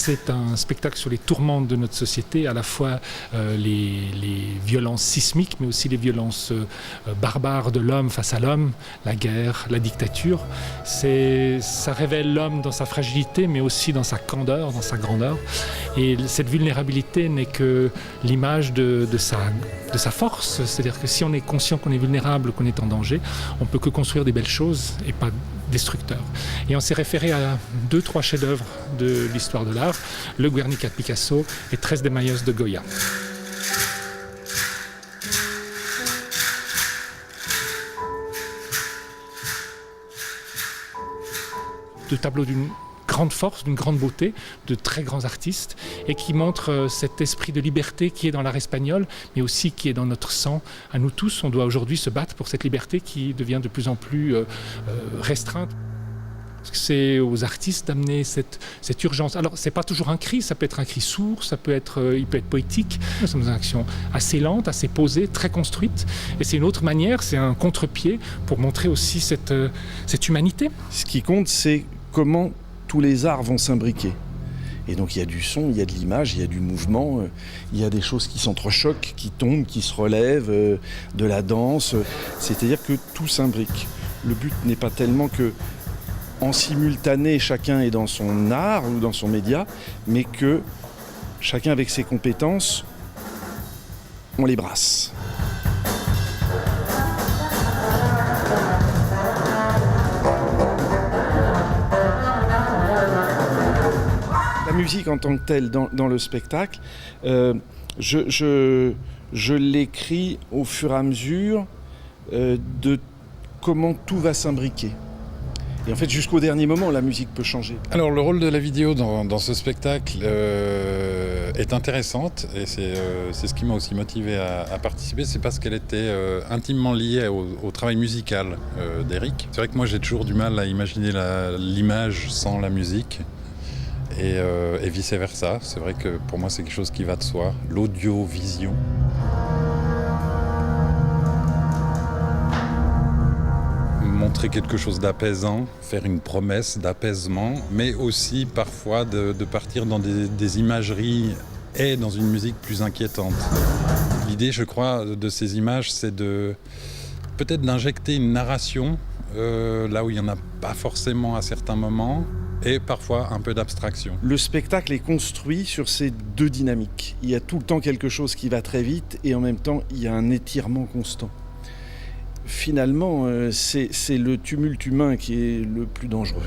C'est un spectacle sur les tourmentes de notre société, à la fois les violences sismiques, mais aussi les violences barbares de l'homme face à l'homme, la guerre, la dictature. Ça révèle l'homme dans sa fragilité, mais aussi dans sa candeur, dans sa grandeur. Et cette vulnérabilité n'est que l'image de sa force. C'est-à-dire que si on est conscient qu'on est vulnérable, qu'on est en danger, on ne peut que construire des belles choses et pas destructeurs. Et on s'est référé à 2-3 chefs-d'œuvre de l'histoire de l'art, le Guernica de Picasso et Tres de Mayos de Goya. Deux tableaux d'une grande force, d'une grande beauté, de très grands artistes, et qui montrent cet esprit de liberté qui est dans l'art espagnol, mais aussi qui est dans notre sang. À nous tous, on doit aujourd'hui se battre pour cette liberté qui devient de plus en plus restreinte. C'est aux artistes d'amener cette urgence. Alors, c'est pas toujours un cri, ça peut être un cri sourd, il peut être poétique. Nous sommes dans une action assez lente, assez posée, très construite. Et c'est une autre manière, c'est un contre-pied pour montrer aussi cette humanité. Ce qui compte, c'est comment tous les arts vont s'imbriquer. Et donc il y a du son, il y a de l'image, il y a du mouvement, il y a des choses qui s'entrechoquent, qui tombent, qui se relèvent, de la danse. C'est-à-dire que tout s'imbrique. Le but n'est pas tellement que en simultané chacun est dans son art ou dans son média, mais que chacun avec ses compétences, on les brasse. La musique en tant que telle dans le spectacle, je l'écris au fur et à mesure de comment tout va s'imbriquer. Et en fait, jusqu'au dernier moment, la musique peut changer. Alors, le rôle de la vidéo dans ce spectacle est intéressante, et c'est ce qui m'a aussi motivé à participer. C'est parce qu'elle était intimement liée au travail musical d'Éric. C'est vrai que moi, j'ai toujours du mal à imaginer l'image sans la musique. Et vice-versa. C'est vrai que pour moi, c'est quelque chose qui va de soi. L'audio-vision. Montrer quelque chose d'apaisant, faire une promesse d'apaisement, mais aussi parfois de partir dans des imageries et dans une musique plus inquiétante. L'idée, je crois, de ces images, c'est peut-être d'injecter une narration là où il n'y en a pas forcément à certains moments, et parfois un peu d'abstraction. Le spectacle est construit sur ces deux dynamiques. Il y a tout le temps quelque chose qui va très vite et en même temps, il y a un étirement constant. Finalement, c'est le tumulte humain qui est le plus dangereux.